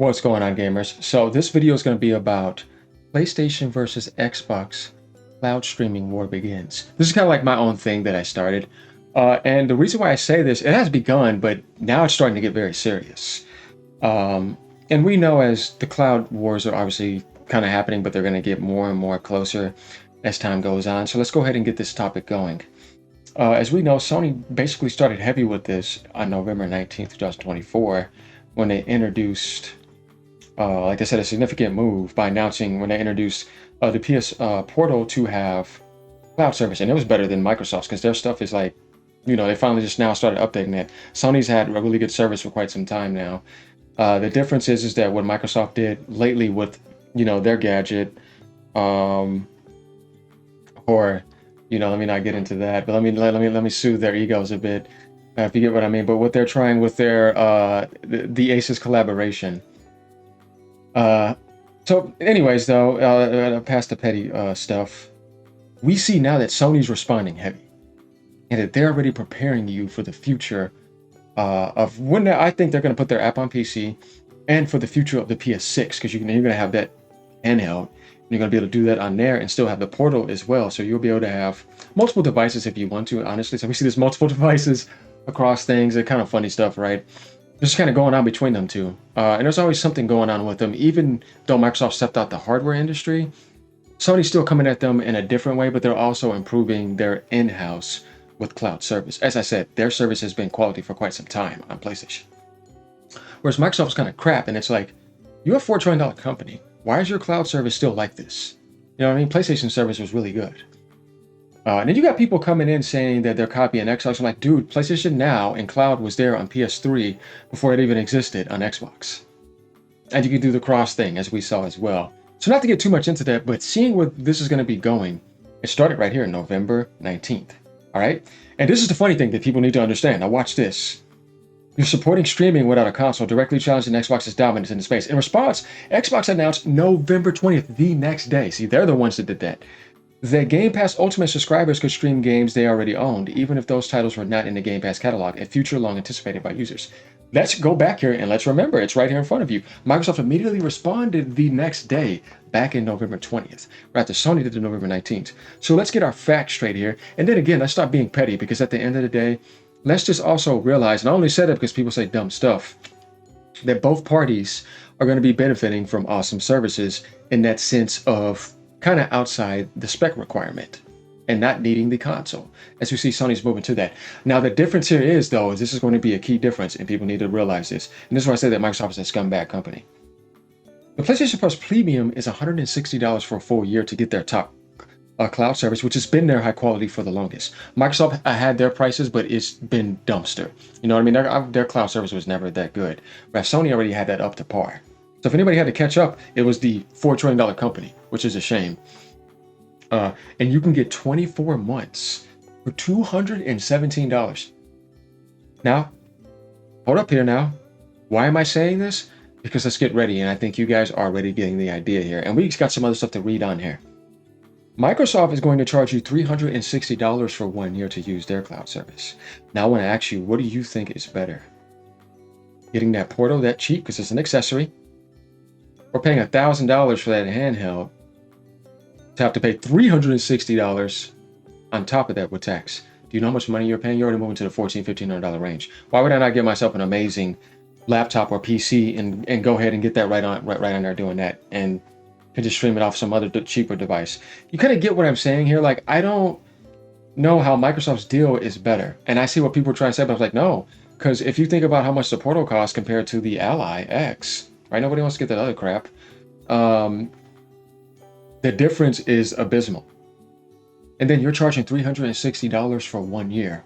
What's going on, gamers? So this video is going to be about PlayStation versus Xbox cloud streaming war begins. This is kind of like my own thing that I started. And the reason why I say this, it has begun, but now it's starting to get very serious. And we know as the cloud wars are obviously kind of happening, but they're going to get more and more closer as time goes on. So let's go ahead and get this topic going. As we know, Sony basically started heavy with this on November 19th, 2024, when they introduced like I said, a significant move by announcing when they introduced the PS Portal to have cloud service, and it was better than Microsoft's because their stuff is like, they finally just now started updating it. Sony's had a really good service for quite some time now. The difference is that what Microsoft did lately with, their gadget, or let me not get into that, but let me soothe their egos a bit, if you get what I mean. But what they're trying with their the Aces collaboration. So anyways, though, past the petty stuff, we see now that Sony's responding heavy and that they're already preparing you for the future of when I think they're going to put their app on PC and for the future of the PS6, because you're going to have that handheld. You're going to be able to do that on there and still have the Portal as well. So you'll be able to have multiple devices if you want to, honestly. So we see this multiple devices across things. They're kind of funny stuff, right? Just kind of going on between them two. And there's always something going on with them. Even though Microsoft stepped out the hardware industry, Sony's still coming at them in a different way, but they're also improving their in-house with cloud service. As I said, their service has been quality for quite some time on PlayStation. Whereas Microsoft is kind of crap, and it's like, you're a $4 trillion company. Why is your cloud service still like this? You know what I mean? PlayStation service was really good. And then you got people coming in saying that they're copying Xbox. I'm like, dude, PlayStation Now and cloud was there on PS3 before it even existed on Xbox. And you can do the cross thing, as we saw as well. So not to get too much into that, but seeing where this is going to be going, it started right here, November 19th. All right? And this is the funny thing that people need to understand. Now watch this. You're supporting streaming without a console, directly challenging Xbox's dominance in the space. In response, Xbox announced November 20th, the next day. See, they're the ones that did that. That Game Pass Ultimate subscribers could stream games they already owned, even if those titles were not in the Game Pass catalog, a future long anticipated by users. Let's go back here and let's remember, it's right here in front of you. Microsoft immediately responded the next day, back in November 20th, right after Sony did it November 19th. So let's get our facts straight here. And then again, let's stop being petty, because at the end of the day, let's just also realize, and I only said that because people say dumb stuff, that both parties are going to be benefiting from awesome services in that sense of kind of outside the spec requirement and not needing the console, as we see Sony's moving to that. Now, the difference here is, though, is this is going to be a key difference, and people need to realize this. And this is why I say that Microsoft is a scumbag company. The PlayStation Plus Premium is $160 for a full year to get their top cloud service, which has been their high quality for the longest. Microsoft had their prices, but it's been dumpster. You know what I mean? Their cloud service was never that good. Whereas Sony already had that up to par. So if anybody had to catch up, it was the $4 trillion company, which is a shame. And you can get 24 months for $217. Now, hold up here now. Why am I saying this? Because let's get ready. And I think you guys are already getting the idea here. And we just got some other stuff to read on here. Microsoft is going to charge you $360 for 1 year to use their cloud service. Now I want to ask you, what do you think is better? Getting that Portal that cheap because it's an accessory, or paying $1,000 for that handheld to have to pay $360 on top of that with tax? Do you know how much money you're paying? You're already moving to the $1,400, $1,500 range. Why would I not get myself an amazing laptop or PC and go ahead and get that right on there doing that, and can just stream it off some other cheaper device? You kind of get what I'm saying here. Like, I don't know how Microsoft's deal is better. And I see what people are trying to say, but I was like, no. Because if you think about how much the Portal costs compared to the Ally X, right? Nobody wants to get that other crap. The difference is abysmal. And then you're charging $360 for 1 year.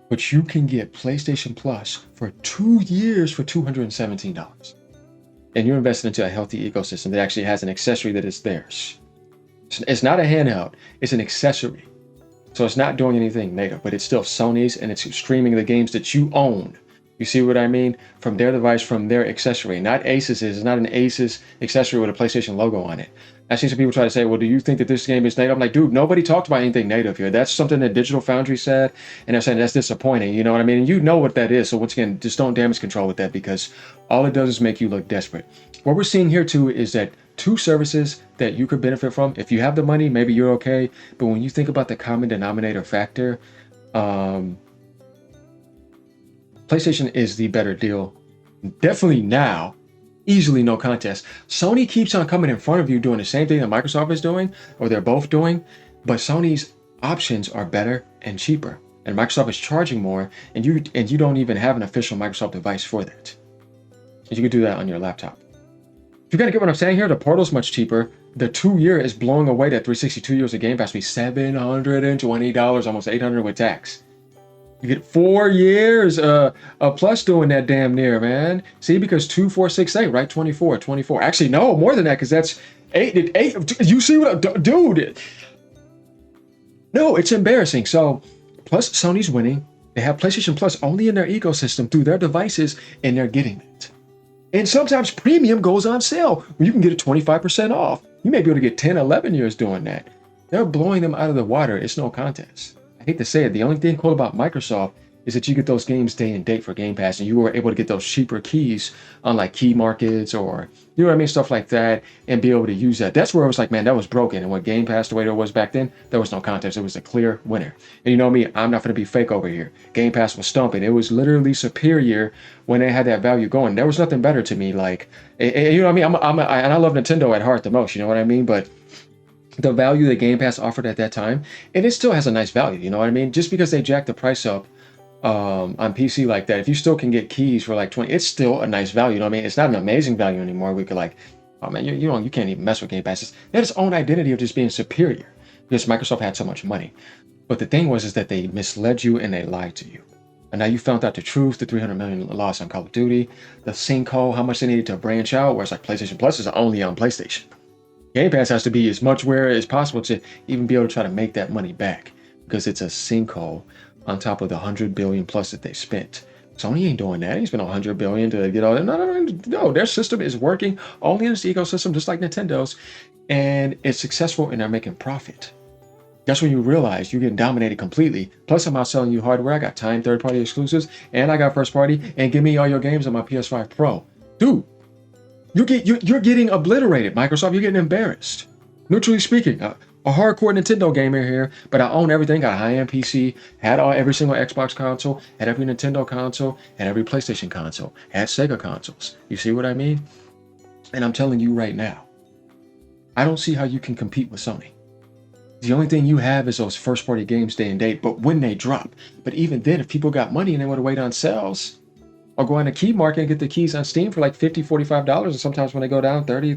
But you can get PlayStation Plus for 2 years for $217. And you're invested into a healthy ecosystem that actually has an accessory that is theirs. It's not a handheld, it's an accessory. So it's not doing anything native, but it's still Sony's, and it's streaming the games that you own. You see what I mean? From their device, from their accessory, not Asus's. It's not an Asus accessory with a PlayStation logo on it. I see some people try to say, well, do you think that this game is native? I'm like, dude, nobody talked about anything native here. That's something that Digital Foundry said, and they're saying that's disappointing. You know what I mean? And you know what that is. So once again, just don't damage control with that, because all it does is make you look desperate. What we're seeing here too is that two services that you could benefit from. If you have the money, maybe you're okay. But when you think about the common denominator factor, PlayStation is the better deal. Definitely now. Easily no contest. Sony keeps on coming in front of you doing the same thing that Microsoft is doing, or they're both doing, but Sony's options are better and cheaper. And Microsoft is charging more, and you don't even have an official Microsoft device for that. And you can do that on your laptop. You gotta get what I'm saying here. The Portal's much cheaper. The 2-year is blowing away that 362 years of Game Pass. Be $720, almost $800 with tax. You get 4 years plus doing that damn near, man. See, because 2, 4, 6, 8, right? 24. Actually, no, more than that, because that's 8. You see what, dude? No, it's embarrassing. So, plus Sony's winning. They have PlayStation Plus only in their ecosystem through their devices, and they're getting it. And sometimes premium goes on sale where you can get it 25% off. You may be able to get 10, 11 years doing that. They're blowing them out of the water. It's no contest. I hate to say it. The only thing cool about Microsoft is that you get those games day and date for Game Pass, and you were able to get those cheaper keys on like key markets, or, you know what I mean, stuff like that, and be able to use that. That's where I was like, man, that was broken. And when Game Pass the way it was back then, there was no contest. It was a clear winner. And you know me, I'm not going to be fake over here. Game Pass was stumping. It was literally superior when they had that value going. There was nothing better to me. Like, you know what I mean? And I love Nintendo at heart the most. You know what I mean? But the value that Game Pass offered at that time, and it still has a nice value. You know what I mean? Just because they jacked the price up on PC like that, if you still can get keys for like 20, it's still a nice value. You know what I mean? It's not an amazing value anymore. We could like, oh man, you can't even mess with Game Pass. They had its own identity of just being superior because Microsoft had so much money. But the thing was is that they misled you and they lied to you. And now you found out the truth, the 300 million loss on Call of Duty, the sinkhole, how much they needed to branch out, whereas like PlayStation Plus is only on PlayStation. Game Pass has to be as much where as possible to even be able to try to make that money back, because it's a sinkhole on top of the 100 billion plus that they spent. Sony ain't doing that. He spent 100 billion to get all that. No. Their system is working only in this ecosystem, just like Nintendo's, and it's successful, and they're making profit. That's when you realize you're getting dominated completely. Plus, I'm out selling you hardware. I got timed third-party exclusives, and I got first-party, and give me all your games on my PS5 Pro. Dude, you're getting obliterated, Microsoft. You're getting embarrassed. Neutrally speaking, a hardcore Nintendo gamer here, but I own everything. Got a high-end PC, had every single Xbox console, had every Nintendo console, had every PlayStation console, had Sega consoles. You see what I mean? And I'm telling you right now, I don't see how you can compete with Sony. The only thing you have is those first-party games day and date, but when they drop. But even then, if people got money and they want to wait on sales, or go on a key market and get the keys on Steam for like $50, $45, and sometimes when they go down, 30.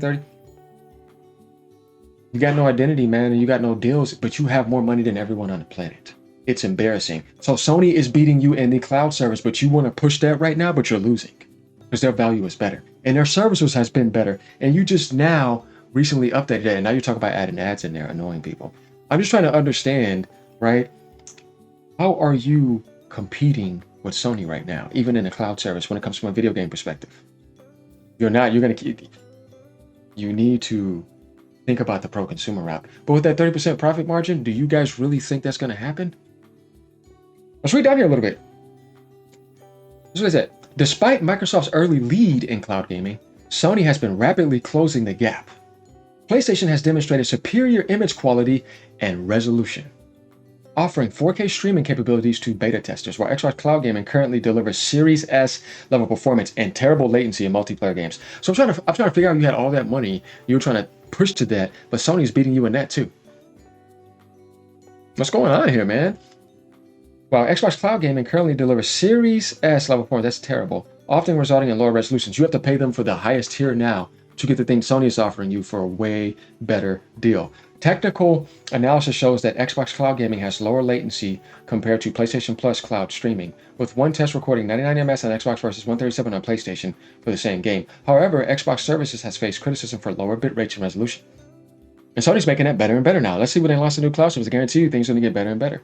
You got no identity, man, and you got no deals, but you have more money than everyone on the planet. It's embarrassing. So Sony is beating you in the cloud service, but you want to push that right now, but you're losing because their value is better and their services has been better. And you just now recently updated it, and now you're talking about adding ads in there, annoying people. I'm just trying to understand, right? How are you competing with Sony right now, even in the cloud service when it comes from a video game perspective? You're not. You're going to keep. You need to think about the pro consumer route. But with that 30% profit margin, do you guys really think that's going to happen? Let's read down here a little bit. This is what it said. Despite Microsoft's early lead in cloud gaming, Sony has been rapidly closing the gap. PlayStation has demonstrated superior image quality and resolution, offering 4K streaming capabilities to beta testers, while Xbox Cloud Gaming currently delivers Series S level performance and terrible latency in multiplayer games. So I'm trying to figure out, you had all that money, you were trying to push to that, but Sony's beating you in that too. What's going on here, man? While Xbox Cloud Gaming currently delivers Series S level performance, that's terrible, often resulting in lower resolutions. You have to pay them for the highest tier now to get the thing Sony is offering you for a way better deal. Technical analysis shows that Xbox Cloud Gaming has lower latency compared to PlayStation Plus cloud streaming, with one test recording 99 ms on Xbox versus 137 on PlayStation for the same game. However, Xbox Services has faced criticism for lower bit rates and resolution. And Sony's making that better and better now. Let's see when they launch the new cloud service. I guarantee you things are going to get better and better.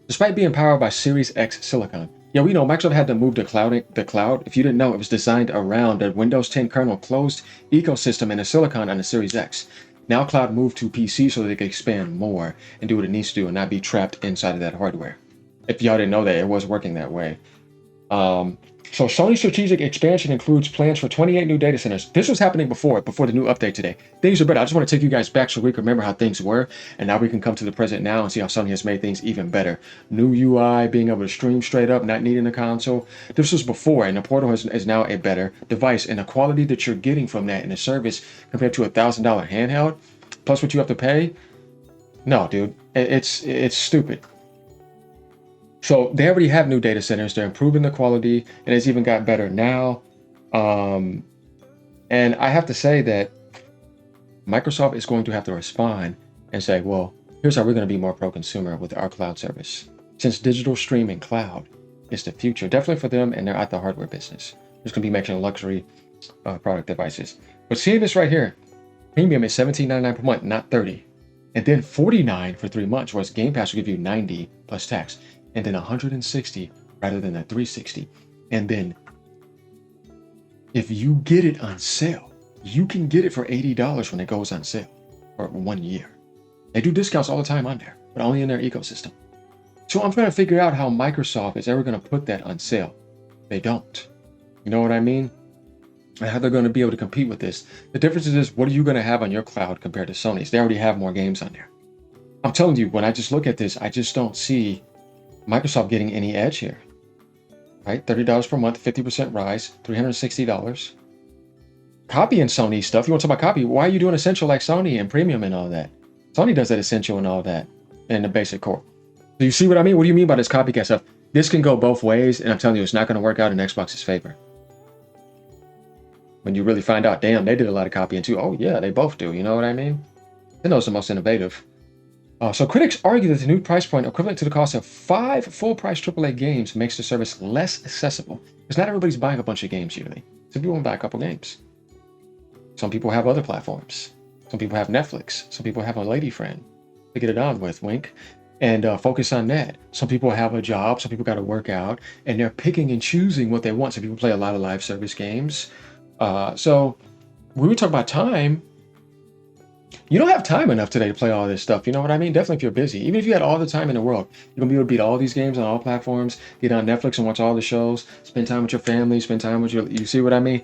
Despite being powered by Series X silicon, Yeah, we know Microsoft had to move the cloud. If you didn't know, it was designed around the Windows 10 kernel closed ecosystem and the silicon on the Series X. Now cloud moved to PC so that they could expand more and do what it needs to do and not be trapped inside of that hardware. If y'all didn't know that, it was working that way. Um, so Sony's strategic expansion includes plans for 28 new data centers. This was happening before the new update today. Things are better. I just want to take you guys back so we can remember how things were, and now we can come to the present now and see how Sony has made things even better. New UI, being able to stream straight up, not needing a console. This was before, and the Portal is now a better device, and the quality that you're getting from that in the service compared to $1,000 handheld, plus what you have to pay. No, dude, it's stupid. So they already have new data centers. They're improving the quality, and it's even got better now. Um, and I have to say that Microsoft is going to have to respond and say, well, here's how we're going to be more pro-consumer with our cloud service. Since digital streaming cloud is the future, definitely for them, and they're at the hardware business. There's going to be making luxury product devices. But seeing this right here, premium is $17.99 per month, not $30. And then $49 for 3 months, whereas Game Pass will give you $90 plus tax. And then $160 rather than a $360. And then if you get it on sale, you can get it for $80 when it goes on sale for 1 year. They do discounts all the time on there, but only in their ecosystem. So I'm trying to figure out how Microsoft is ever going to put that on sale. They don't. You know what I mean? And how they're going to be able to compete with this. The difference is, what are you going to have on your cloud compared to Sony's? They already have more games on there. I'm telling you, when I just look at this, I just don't see Microsoft getting any edge here, right? $30 per month, 50% rise, $360. Copying Sony stuff. You want to talk about copy? Why are you doing Essential like Sony and Premium and all that? Sony does that Essential and all that in the basic core. Do you see what I mean? What do you mean by this copycat stuff? This can go both ways, and I'm telling you, it's not going to work out in Xbox's favor. When you really find out, damn, they did a lot of copying too. Oh yeah, they both do. You know what I mean? Nintendo's the most innovative. So critics argue that the new price point, equivalent to the cost of 5 full-price AAA games, makes the service less accessible. Because not everybody's buying a bunch of games usually. Some people want to buy a couple games. Some people have other platforms. Some people have Netflix. Some people have a lady friend to get it on with, wink, and focus on that. Some people have a job. Some people got to work out, and they're picking and choosing what they want. Some people play a lot of live service games. So when we talk about time, you don't have time enough today to play all this stuff. You know what I mean? Definitely if you're busy. Even if you had all the time in the world, you're going to be able to beat all these games on all platforms, get on Netflix and watch all the shows, spend time with your family, spend time with you see what I mean?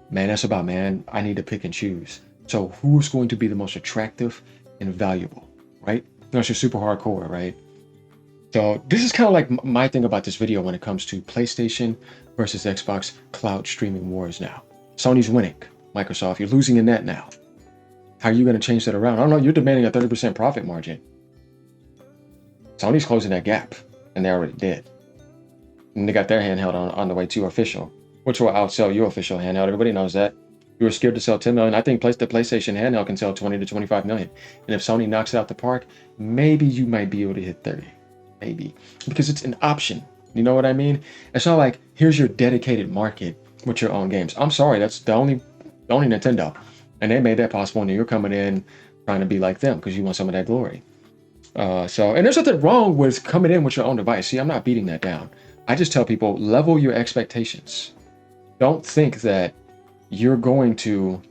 Man, that's about, man, I need to pick and choose. So who's going to be the most attractive and valuable, right? Unless you're super hardcore, right? So this is kind of like my thing about this video when it comes to PlayStation versus Xbox cloud streaming wars now. Sony's winning. Microsoft, you're losing in that now. How are you going to change that around? I don't know. You're demanding a 30% profit margin. Sony's closing that gap, and they already did. And they got their handheld on the way to official, which will outsell your official handheld. Everybody knows that. You were scared to sell 10 million. I think the PlayStation handheld can sell 20 to 25 million. And if Sony knocks it out the park, maybe you might be able to hit 30. Maybe. Because it's an option. You know what I mean? It's not like, here's your dedicated market with your own games. I'm sorry, that's the only Nintendo. And they made that possible, and you're coming in trying to be like them because you want some of that glory. And there's nothing wrong with coming in with your own device. See, I'm not beating that down. I just tell people, level your expectations. Don't think that you're going to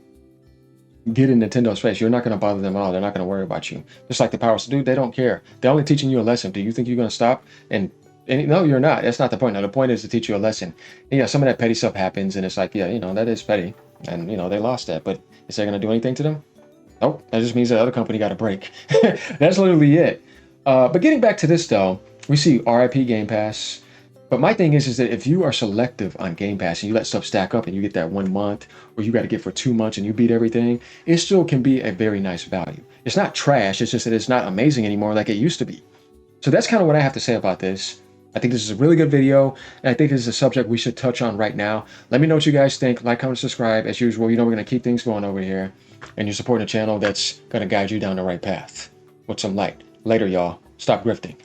get in Nintendo's face. You're not going to bother them at all. They're not going to worry about you. Just like the powers to do, they don't care. They're only teaching you a lesson. Do you think you're going to stop? And no, you're not. That's not the point. Now, the point is to teach you a lesson. And, yeah, some of that petty stuff happens, and it's like, yeah, that is petty. And, they lost that. But is that going to do anything to them? Nope. That just means the other company got a break. That's literally it. But getting back to this, though, we see RIP Game Pass. But my thing is that if you are selective on Game Pass and you let stuff stack up and you get that 1 month, or you got to get for 2 months and you beat everything, it still can be a very nice value. It's not trash. It's just that it's not amazing anymore like it used to be. So that's kind of what I have to say about this. I think this is a really good video, and I think this is a subject we should touch on right now. Let me know what you guys think. Like, comment, subscribe. As usual, we're going to keep things going over here, and you're supporting a channel that's going to guide you down the right path with some light. Later, y'all. Stop grifting.